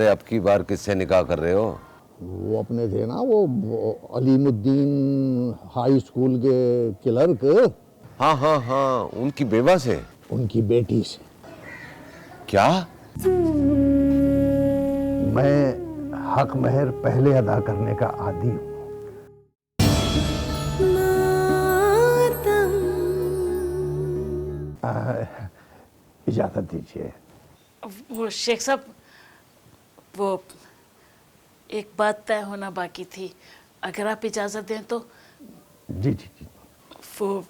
अरे अब की बार किससे निकाह कर रहे हो? वो अपने थे ना, वो अलीमुद्दीन हाई स्कूल के क्लर्क, हाँ हाँ हाँ, उनकी बेवा से? उनकी बेटी से। क्या? मैं हक महर पहले अदा करने का आदी हूँ। इजाजत दीजिए। वो शेख साहब, वो एक बात तय होना बाकी थी, अगर आप इजाज़त दें तो। जी जी जी। वो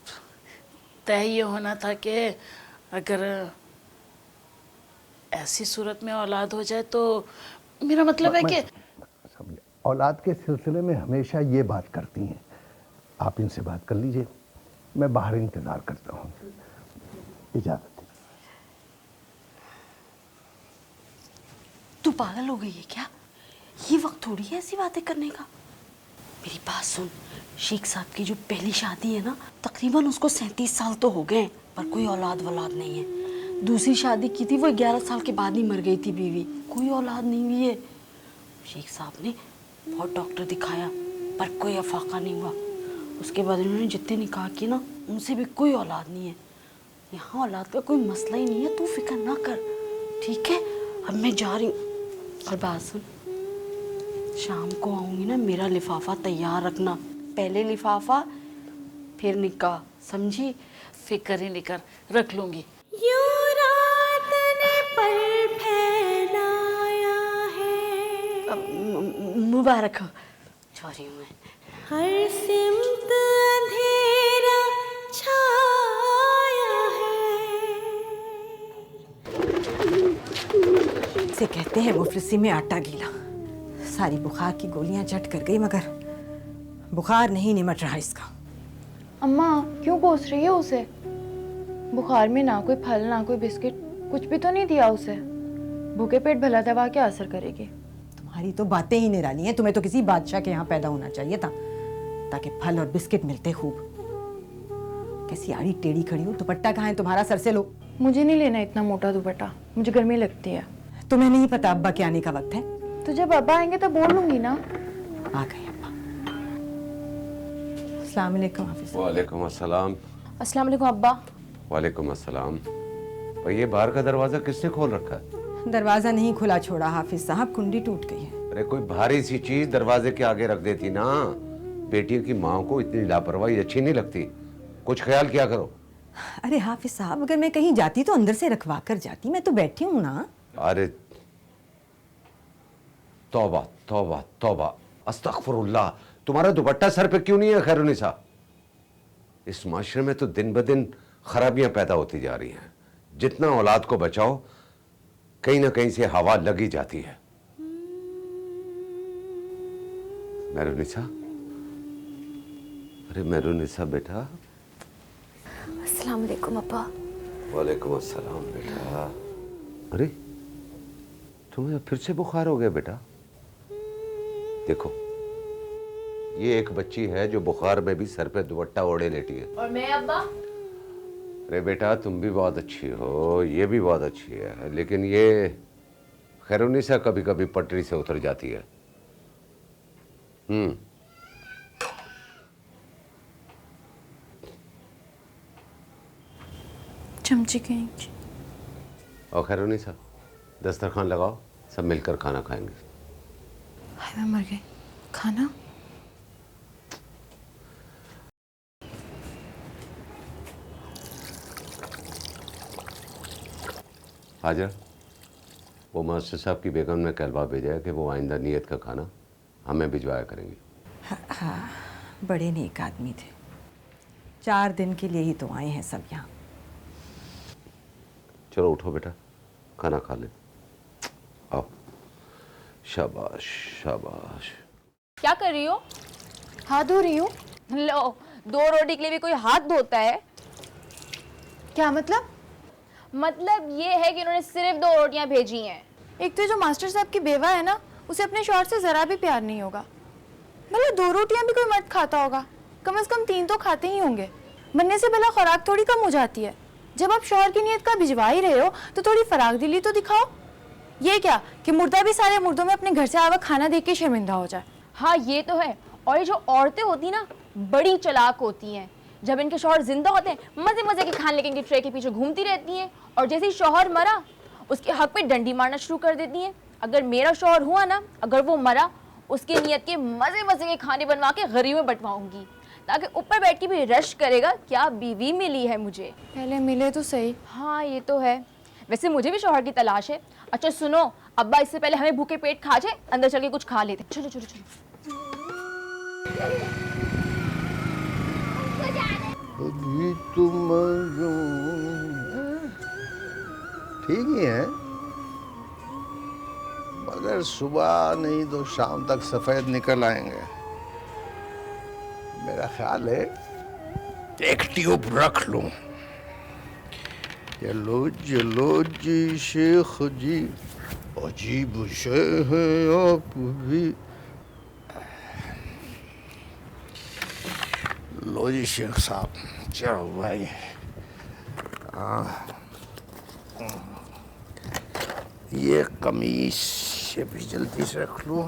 तय ये होना था कि अगर ऐसी सूरत में औलाद हो जाए तो मेरा मतलब है कि औलाद के सिलसिले में हमेशा ये बात करती हैं। आप इनसे बात कर लीजिए, मैं बाहर इंतजार करता हूँ। इजाजत। तू पागल हो गई है क्या? ये वक्त थोड़ी है ऐसी बातें करने का। मेरी बात सुन, शेख साहब की जो पहली शादी है ना, तकरीबन उसको 37 साल तो हो गए, पर कोई औलाद वलाद नहीं है। दूसरी शादी की थी, वो 11 साल के बाद ही मर गई थी बीवी, कोई औलाद नहीं हुई है। शेख साहब ने बहुत डॉक्टर दिखाया पर कोई अफाका नहीं हुआ। उसके बाद उन्होंने जितने निकाह किए ना, उनसे भी कोई औलाद नहीं है। यहाँ औलाद का कोई मसला ही नहीं है, तू फिक्र ना कर, ठीक है? अब मैं जा रही हूँ। और बात सुन, शाम को आऊंगी ना, मेरा लिफाफा तैयार रखना। पहले लिफाफा फिर निकाह, समझी? फिक्र ही नहीं कर, रख लूंगी। मुबारक हो। जा रही हूँ मैं। हर सिमत अंधेरा छाया है। इसे कहते हैं मुफलिसी में आटा गीला। सारी बुखार की गोलियां झट कर गई, मगर बुखार नहीं निमट रहा इसका। अम्मा क्यों कोस रही है उसे? बुखार में ना कोई फल ना कोई बिस्किट, कुछ भी तो नहीं दिया उसे। भूखे पेट भला दवा क्या असर करेगी? तुम्हारी तो बातें ही निराली हैं। तुम्हें तो किसी बादशाह के यहाँ पैदा होना चाहिए था, ताकि फल और बिस्किट मिलते खूब। कैसी आड़ी टेढ़ी खड़ी हो। दुपट्टा कहाँ है तुम्हारा? सर से लो। मुझे नहीं लेना इतना मोटा दुपट्टा, मुझे गर्मी लगती है। तुम्हें नहीं पता अब्बा के आने का वक्त है? तो जब अब्बा आएंगे तो बोल लूंगी ना। आ गए अब्बा। अस्सलाम वालेकुम हाफिज। वालेकुम अस्सलाम। अस्सलाम वालेकुम अब्बा। वालेकुम अस्सलाम। और ये बाहर का दरवाजा किसने खोल रखा है? दरवाजा नहीं खुला छोड़ा हाफिज साहब, कुंडी टूट गई है। अरे कोई भारी सी चीज दरवाजे के आगे रख देती ना। बेटियों की माँ को इतनी लापरवाही अच्छी नहीं लगती, कुछ ख्याल किया करो। अरे हाफिज साहब, अगर मैं कहीं जाती तो अंदर से रखवा कर जाती, मैं तो बैठी हूँ ना। अरे तौबा तौबा तौबा, अस्तगफुरुल्लाह। तुम्हारा दुपट्टा सर पे क्यों नहीं है खैरुनिसा? इस माशरे में तो दिन ब दिन खराबियां पैदा होती जा रही हैं। जितना औलाद को बचाओ, कहीं ना कहीं से हवा लगी जाती है। मेरुनिसा, अरे मेरुनिसा बेटा। अस्सलाम वालेकुम अब्बा। वालेकुम अस्सलाम बेटा। अरे तुम्हें फिर से बुखार हो गया बेटा? देखो, ये एक बच्ची है जो बुखार में भी सर पे दुपट्टा ओढ़े लेटी है। और मैं अब्बा? अरे बेटा, तुम भी बहुत अच्छी हो, ये भी बहुत अच्छी है, लेकिन ये खैरुनिसा कभी कभी पटरी से उतर जाती है। चमची कहीं की। और खैरुनिसा, दस्तरखान लगाओ, सब मिलकर खाना खाएंगे। हाय मैं मर गई। खाना? हाजिर, वो मास्टर साहब की बेगम ने कहलवा भेजा है कि वो आइंदा नियत का खाना हमें भिजवाया करेंगे। हाँ, बड़े नेक आदमी थे। 4 दिन के लिए ही तो आए हैं सब यहाँ। चलो उठो बेटा, खाना खा ले। आओ, शाबाश शाबाश। क्या कर रही हो? हाथ धो रही हूँ। लो, 2 रोटी के लिए भी कोई हाथ धोता है? क्या मतलब? मतलब ये है कि उन्होंने सिर्फ 2 रोटियां भेजी हैं। एक तो जो मास्टर साहब की बेवा है ना, उसे अपने शौहर से जरा भी प्यार नहीं होगा। मतलब 2 रोटियां भी कोई मर्द खाता होगा, कम से कम 3 तो खाते ही होंगे। बनने से भला खुराक थोड़ी कम हो जाती है। जब आप शौहर की नीयत का भिजवा ही रहे हो तो थोड़ी फराक दिली तो दिखाओ। ये क्या कि मुर्दा भी सारे मुर्दों में अपने घर से आया हुआ खाना देख के शर्मिंदा हो जाए। हाँ ये तो है। और ये जो औरतें होती ना बड़ी चालाक होती हैं। जब इनके शौहर जिंदा होते हैं मजे मजे के खाने लेके इनकी ट्रे के पीछे घूमती रहती हैं, और जैसे ही शौहर मरा उसके हक पे डंडी मारना शुरू कर देती हैं। अगर मेरा शौहर हुआ ना, अगर वो मरा, उसकी नियत के मजे मजे के खाने बनवा के गरीब में बंटवाऊंगी, ताकि ऊपर बैठ के भी रश करेगा क्या बीवी मिली है मुझे। पहले मिले तो सही। हाँ ये तो है। वैसे मुझे भी शौहर की तलाश है। अच्छा सुनो, अब्बा इससे पहले हमें भूखे पेट खा जाए, अंदर चल के कुछ खा लेते। चलो चलो चलो। अभी तुम ठीक ही है, मगर सुबह नहीं तो शाम तक सफेद निकल आएंगे। मेरा ख्याल है एक ट्यूब रख लूं। ये लो जी शेख जी, अजीब शे है आप भी। लो जी शेख साहब, चलो भाई। ये कमीज ये भी जल्दी से रख लूं,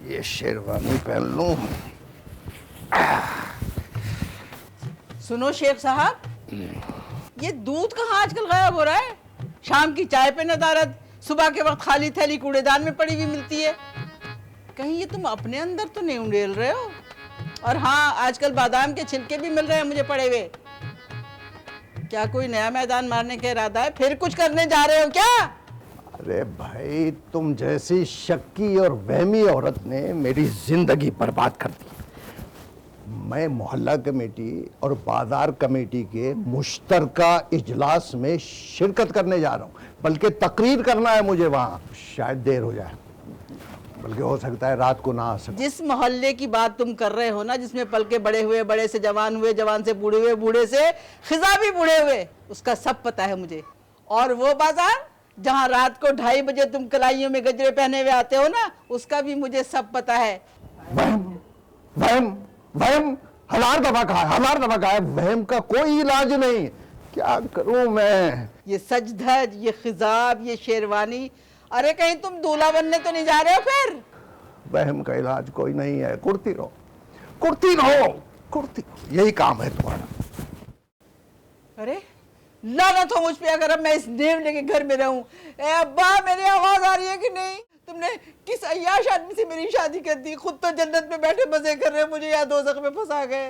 ये शेरवानी पहन लूं। सुनो शेख साहब, ये दूध कहाँ आजकल गायब हो रहा है? शाम की चाय पे नदारद, सुबह के वक्त खाली थैली कूड़ेदान में पड़ी हुई मिलती है। कहीं ये तुम अपने अंदर तो नहीं उंडेल रहे हो? और हाँ, आजकल बादाम के छिलके भी मिल रहे हैं मुझे पड़े हुए। क्या कोई नया मैदान मारने का इरादा है? फिर कुछ करने जा रहे हो क्या? अरे भाई, तुम जैसी शक्की और वहमी औरत ने मेरी जिंदगी बर्बाद कर दी। मैं मोहल्ला कमेटी और बाजार कमेटी के मुश्तरका इजलास में शिरकत करने जा रहा हूँ, बल्कि तकरीर करना है मुझे वहाँ। शायद देर हो जाए, बल्कि हो सकता है रात को ना आ सके। जिस मोहल्ले की बात तुम कर रहे हो ना, जिसमें पल के बड़े हुए, बड़े से जवान हुए, जवान से बूढ़े हुए, बूढ़े से खिजा भी बूढ़े हुए, उसका सब पता है मुझे। और वो बाजार जहाँ रात को 2:30 बजे तुम कलाइयों में गजरे पहने हुए आते हो ना, उसका भी मुझे सब पता है। वहम वहम वहम हजार दफा कहा है, हजार दफा कहा है, वहम का कोई इलाज नहीं। क्या करूं मैं? ये सज धज, ये खिजाब, ये शेरवानी, अरे कहीं तुम दूल्हा बनने तो नहीं जा रहे हो फिर? वहम का इलाज कोई नहीं है। कुर्ती रहो, कुर्ती रहो, कुर्ती रहो, यही काम है तुम्हारा। अरे लानत हो मुझ पे अगर अब मैं इस नेवले के घर में रहूं। ए अब्बा, मेरी आवाज आ रही है कि नहीं? तुमने किस अय्याश आदमी से मेरी शादी कर दी? खुद तो जन्नत में बैठे मजे कर रहे हो, मुझे यहाँ दोज़ख में फंसा गए।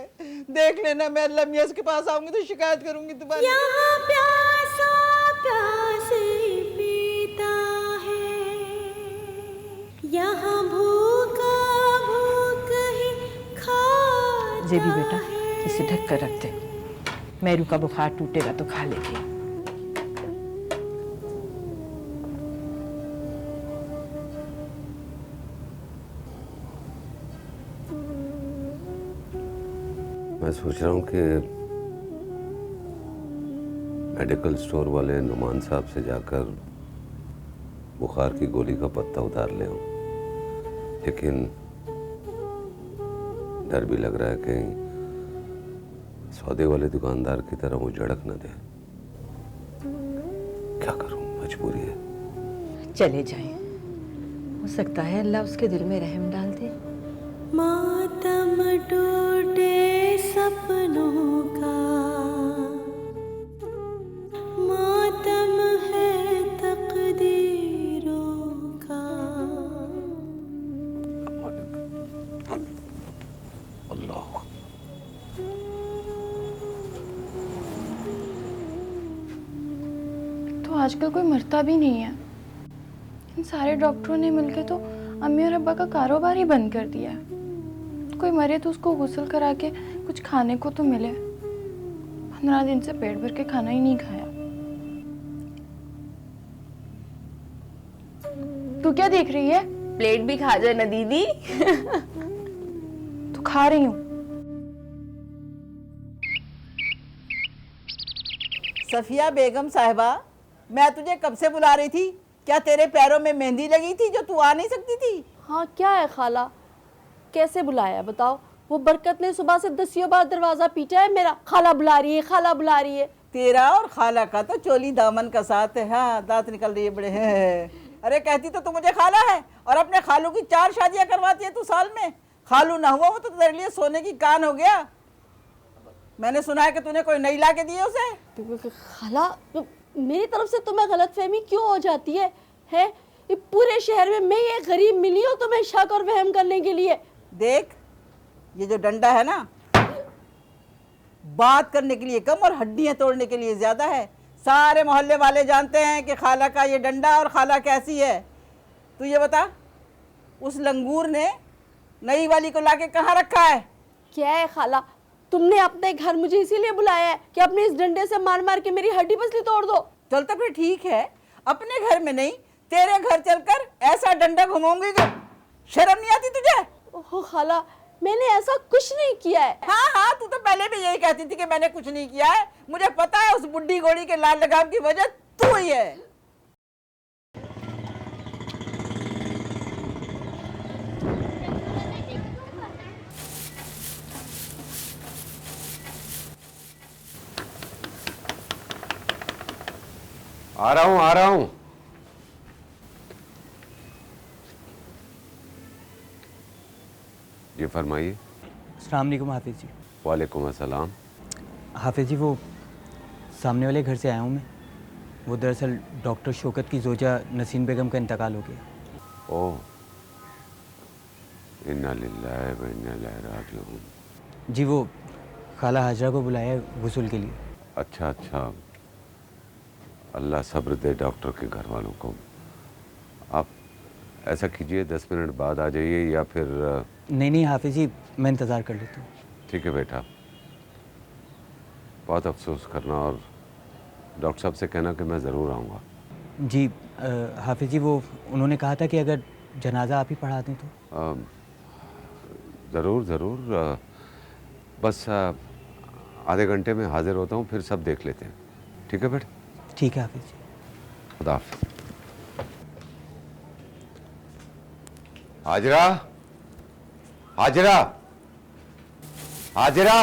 देख लेना, मैं अल्लाह मियां के पास आऊंगी तो शिकायत करूंगी तुम्हारी। यहाँ प्यासा प्यास पीता है, यहाँ भूखा भूख ही खाता जे भी बेटा, इसे ढक कर रख दे। मैरू का बुखार टूटेगा तो खा लेगी। मैं सोच रहा हूँ कि मेडिकल स्टोर वाले नुमान साहब से जाकर बुखार की गोली का पत्ता उतार ले आऊं, लेकिन डर भी लग रहा है कहीं सौदे वाले दुकानदार की तरह वो झड़क न दे। क्या करूं, मजबूरी है। चले जाएं, हो सकता है अल्लाह उसके दिल में रहम डाल दे। मातम टूटे सपनों का, मातम है तकदीरों का। अल्लाह। तो आजकल कोई मरता भी नहीं है। इन सारे डॉक्टरों ने मिलकर तो अम्मी और अब्बा का कारोबार ही बंद कर दिया है। कोई मरे तो उसको गुस्ल करा के कुछ खाने को तो मिले। 15 दिन से पेट भर के खाना ही नहीं खाया। तू क्या देख रही है? प्लेट भी खा जाए ना दीदी। तो खा रही हूँ। सफिया बेगम साहिबा, मैं तुझे कब से बुला रही थी। क्या तेरे पैरों में मेहंदी लगी थी जो तू आ नहीं सकती थी? हाँ क्या है खाला, कैसे बुलाया बताओ? वो बरकत ने सुबह से 10 बार दरवाजा पीटा है मेरा, खाला बुला रही है, खाला बुला रही है। तेरा और खाला का तो चोली दामन का साथ है। हाँ, दांत निकल रही है बड़े हैं। अरे कहती तो तू मुझे खाला है, और अपने खालू की 4 शादियां करवाती है तू साल में। खालू ना हुआ वो तो तेरे लिए सोने की कान हो गया। मैंने सुना है कि तूने कोई नई ला के दी है उसे। खाला, मेरी तरफ से तुम्हें गलतफहमी क्यों हो जाती है? ये पूरे शहर में मैं ये गरीब मिली हूँ तुम्हें शक और वहम करने के लिए। देख, ये जो डंडा है ना, बात करने के लिए कम और हड्डियां तोड़ने के लिए ज्यादा है। सारे मोहल्ले वाले जानते हैं कि खाला का ये डंडा और खाला कैसी है। तू ये बता, उस लंगूर ने नई वाली को लाके कहाँ रखा है? क्या है खाला, तुमने अपने घर मुझे इसीलिए बुलाया है कि अपने इस डंडे से मार मार के मेरी हड्डी पसली तोड़ दो? चल तो फिर ठीक है, अपने घर में नहीं तेरे घर चलकर ऐसा डंडा घुमाऊंगी कि शर्म नहीं आती तुझे? ओह खाला, मैंने ऐसा कुछ नहीं किया है। हाँ, तू तो पहले भी यही कहती थी कि मैंने कुछ नहीं किया है। मुझे पता है उस बुड्ढी घोड़ी के लाल लगाम की वजह तू ही है। आ रहा हूं। ये फरमाइए। अस्सलाम वालेकुम हाफिज़ जी। वालेकुम अस्सलाम। हाफिज़ जी, वो सामने वाले घर से आया हूँ मैं। वो दरअसल डॉक्टर शौकत की ज़ोजा नसीन बेगम का इंतकाल हो गया। ओह, इन्ना लिल्लाहि व इन्ना इलैहि राजिऊन। जी, वो खाला हाजरा को बुलाया है गुस्ल के लिए। अच्छा, अल्लाह सब्र दे डॉक्टर के घर वालों को। आप ऐसा कीजिए, 10 मिनट बाद आ जाइए, या फिर नहीं हाफिज़ जी, मैं इंतज़ार कर लेता हूँ। ठीक है बेटा, बहुत अफसोस करना, और डॉक्टर साहब से कहना कि मैं ज़रूर आऊँगा। जी हाफिज़ जी, वो उन्होंने कहा था कि अगर जनाजा आप ही पढ़ा दें तो। ज़रूर, बस आधे घंटे में हाजिर होता हूँ, फिर सब देख लेते हैं। ठीक है बेटा? ठीक है हाफिज़ जी। खुदा हाफिज़। हाजरा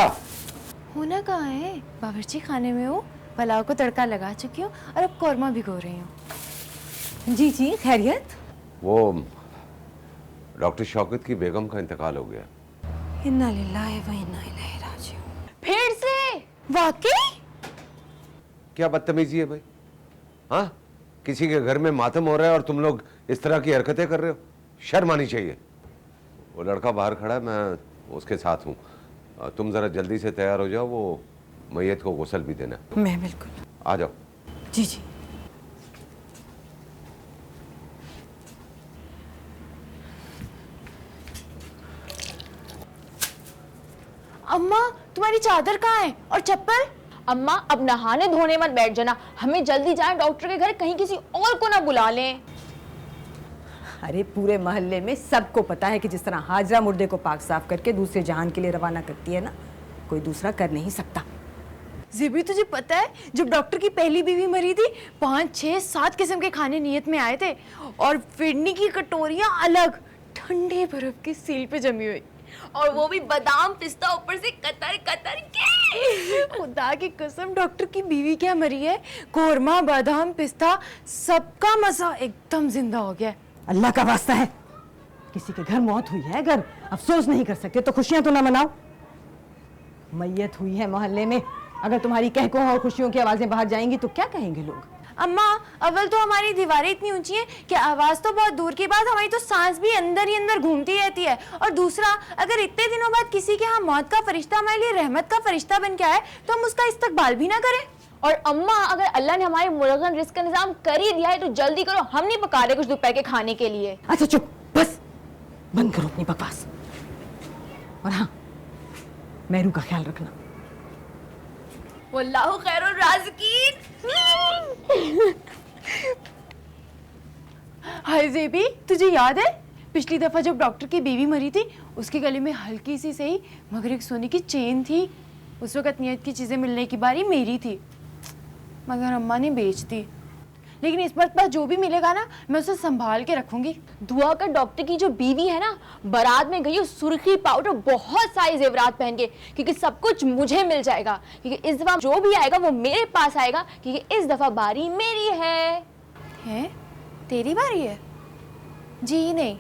होना कहाँ है? बावर्ची खाने में हो, पुलाव को तड़का लगा चुकी हूँ और अब कौरमा भिगो रही हूँ। जी खैरियत? वो डॉक्टर शौकत की बेगम का इंतकाल हो गया। इन्ना लिल्लाहि व इन्ना इलैहि राजिऊन। फिर से? वाकई? क्या बदतमीजी है भाई? हाँ, किसी के घर में मातम हो रहा है और तुम लोग इस तरह की हरकतें कर रहे हो। शर्म आनी चाहिए। वो लड़का बाहर खड़ा है, मैं उसके साथ हूँ। तुम ज़रा जल्दी से तैयार हो जाओ, वो मैयत को गुस्ल भी देना। मैं बिल्कुल। आ जाओ। जी। अम्मा, तुम्हारी चादर कहाँ है और चप्पल? अम्मा, अब नहाने धोने मत बैठ जाना, हमें जल्दी जाए डॉक्टर के घर, कहीं किसी और को ना बुला लें। अरे पूरे मोहल्ले में सबको पता है कि जिस तरह हाजरा मुर्दे को पाक साफ करके दूसरे जहान के लिए रवाना करती है ना, कोई दूसरा कर नहीं सकता। ज़ेबी, तुझे पता है जब डॉक्टर की पहली बीवी मरी थी, 5, 6, 7 किस्म के खाने नियत में आए थे, और फिरनी की कटोरियां अलग, ठंडे बर्फ की सील पे जमी हुई, और वो भी बादाम पिस्ता ऊपर से कतर कतर के। खुदा की कसम, डॉक्टर की बीवी क्या मरी है, कोरमा बादाम पिस्ता सबका मजा एकदम जिंदा हो गया। अल्लाह का वास्ता है, किसी के घर मौत हुई है, अगर अफसोस नहीं कर सकते तो खुशियां तो ना मनाओ। मैयत हुई है मोहल्ले में, अगर तुम्हारी कहकों और खुशियों की आवाजें बाहर जाएंगी तो क्या कहेंगे लोग? अम्मा, अव्वल तो हमारी दीवारें इतनी ऊंची हैं कि आवाज तो बहुत दूर की बात, हमारी तो सांस भी अंदर ही अंदर घूमती रहती है। और दूसरा, अगर इतने दिनों बाद किसी के यहाँ मौत का फरिश्ता हमारे लिए रहमत का फरिश्ता बन के आए तो हम उसका इस्तकबाल भी ना करें। और अम्मा, अगर अल्लाह ने हमारे मुरगन रिस्क का निजाम कर ही दिया है तो जल्दी करो, हम नहीं पका रहे कुछ दोपहर के खाने के लिए। अच्छा चुप, बस बंद करो अपनी बकवास। और हाँ, मेहरू का ख्याल रखना। वल्लाहु खैरुर राज़िकीन। हाय ज़ेबी, तुझे याद है पिछली दफा जब डॉक्टर की बीवी मरी थी, उसके गले में हल्की सी सही मगर एक सोने की चेन थी। उस वक्त नियत की चीजें मिलने की बारी मेरी थी, मगर अम्मा ने बेच दी। लेकिन इस बार जो भी मिलेगा ना, मैं उसे संभाल के रखूंगी। दुआ कर डॉक्टर की जो बीवी है ना, बारात में गई सुर्खी पाउडर बहुत सारे जेवरात पहन के, क्योंकि सब कुछ मुझे मिल जाएगा, क्योंकि इस दफा जो भी आएगा वो मेरे पास आएगा, क्योंकि इस दफा बारी मेरी है। तेरी बारी है? जी नहीं,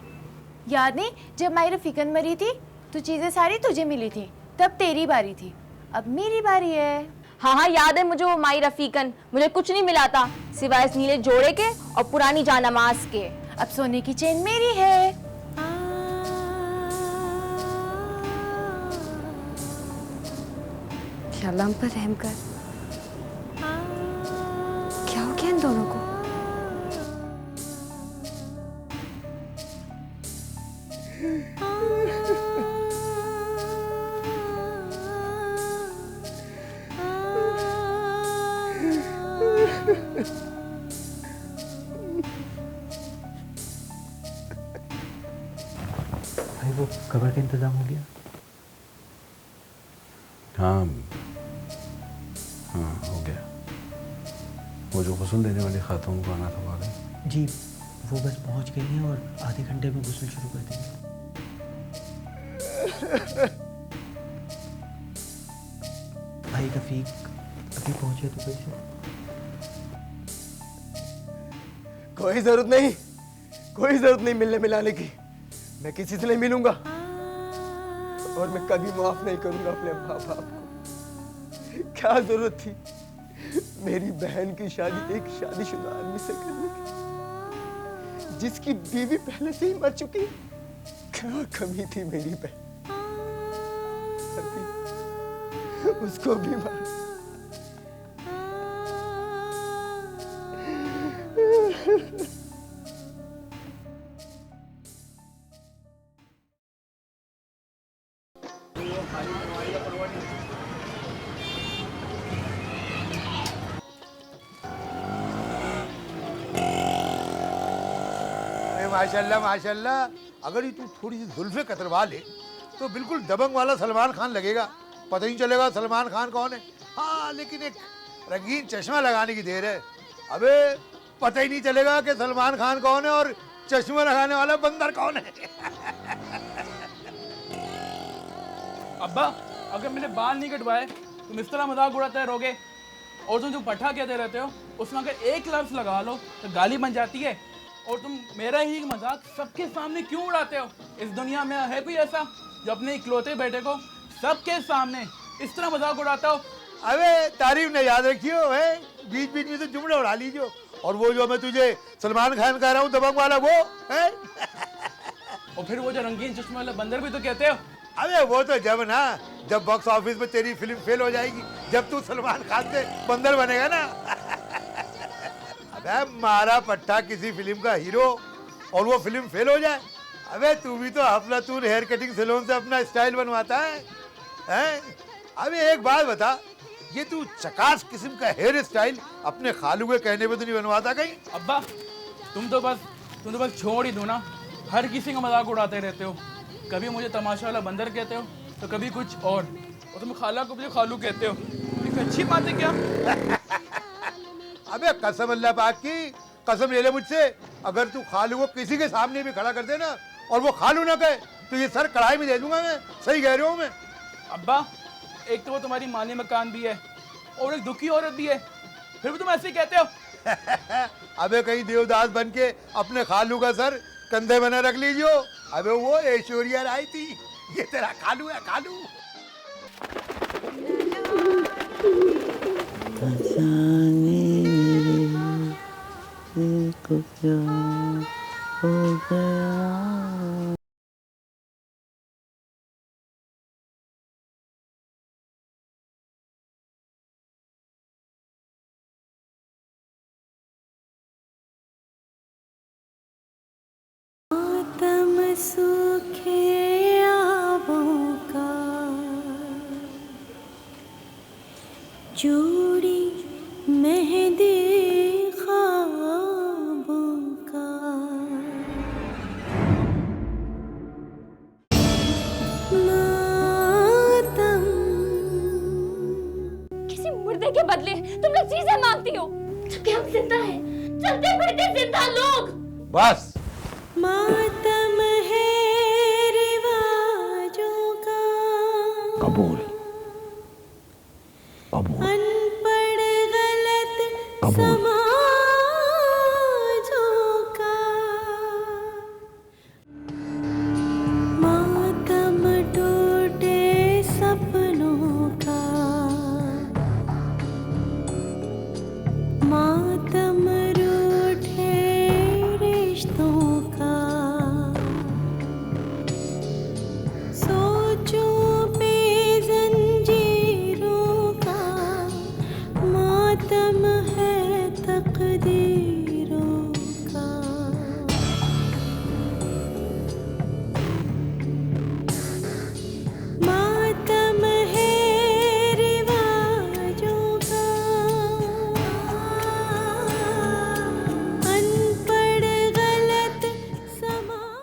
याद नहीं जब माई रफीकन मरी थी तो चीजें सारी तुझे मिली थी, तब तेरी बारी थी, अब मेरी बारी है। हाँ हाँ याद है मुझे वो माई रफीकन, मुझे कुछ नहीं मिला था सिवाय इस नीले जोड़े के और पुरानी जानमाज के। अब सोने की चेन मेरी है। क्या अल्लाह हम पर रहम कर। क्या हो गया इन दोनों को? भाई वो कबर का इंतजाम हो गया? हाँ हाँ हो गया। वो जो गुस्ल देने वाली खातून को आना था वो आ गई? जी वो बस पहुंच गई हैं और आधे घंटे में गुस्ल शुरू कर देंगे। भाई रफीक अभी पहुंचे तो कैसे? कोई जरूरत नहीं, कोई जरूरत नहीं मिलने मिलाने की। मैं किसी से नहीं मिलूंगा और मैं कभी माफ नहीं करूंगा अपने माँ बाप को। क्या जरूरत थी मेरी बहन की शादी एक शादीशुदा आदमी से करने की, जिसकी बीवी पहले से ही मर चुकी है। क्या कमी थी मेरी बहन, उसको भी मार। माशाल्लाह माशाल्लाह, अगर ये तू थोड़ी सी जुल्फे कतरवा ले तो बिल्कुल दबंग वाला सलमान खान लगेगा। पता ही चलेगा सलमान खान कौन है। हाँ लेकिन एक रंगीन चश्मा लगाने की देर है। अबे पता ही नहीं चलेगा कि सलमान खान कौन है और चश्मा लगाने वाला बंदर कौन है। अब्बा अगर मैंने बाल नहीं कटवाए तुम इस तरह मजाक उड़ाते रहोगे, और तुम जो पट्टा कहते रहते हो उसमें अगर एक लफ्ज लगा लो तो गाली बन जाती है, और तुम मेरा ही मजाक सबके सामने क्यों उड़ाते हो? इस दुनिया में है कोई ऐसा जो अपने इकलौते बेटे को सबके सामने इस तरह मजाक उड़ाता हो? अबे तारीफ ने याद रखियो है, बीच बीच में तो जुमले उड़ा लीजिए। और वो जो मैं तुझे सलमान खान कह रहा हूँ दबंग वाला वो है। और फिर वो जो रंगीन चश्मे वाला बंदर भी तो कहते हो। अबे वो तो जब बॉक्स ऑफिस में तेरी फिल्म फेल हो जाएगी, जब तू सलमान खान से बंदर बनेगा ना। अबे मारा पट्टा किसी फिल्म का हीरो और वो फिल्म फेल हो जाए। अबे तू भी तो अफलातून हेयर कटिंग सैलून से अपना स्टाइल बनवाता है, हैं? अबे एक बात बता, ये तू चकास किस्म का हेयर स्टाइल अपने खालू के कहने पे तो नहीं बनवाता कहीं? अब्बा तुम तो बस छोड़ ही दो ना, हर किसी का मजाक उड़ाते रहते हो। कभी मुझे तमाशा वाला बंदर कहते हो तो कभी कुछ और तुम खाला को मुझे खालू कहते हो। एक अच्छी बात है क्या? अबे कसम अल्लाह पाक की, कसम ले ले मुझसे, अगर तू खालू को किसी के सामने भी खड़ा कर दे ना और वो खालू ना कहे तो ये सर कढ़ाई में दे दूंगा मैं। सही कह रही हूँ मैं। अब्बा एक तो वो तुम्हारी माली मकान भी है और एक दुखी औरत भी है, फिर भी तुम ऐसे ही कहते हो। अबे कहीं देवदास बन के अपने खालू का सर कंधे में न रख लीजिए। अबे वो ऐश्वर्या राय थी, ये तेरा खालू है खालू। को क्या हो गया। मातम सूखे आबों का, चूड़ी मेहंदी ख्वाबों का, मातम। किसी मुर्दे के बदले तुम लोग चीजें मांगती हो, जबकि हम जिंदा हैं, चलते फिरते जिंदा लोग। बस मातम है रिवाजों का, कबूल कबूल अनपढ़ गलत कबूल।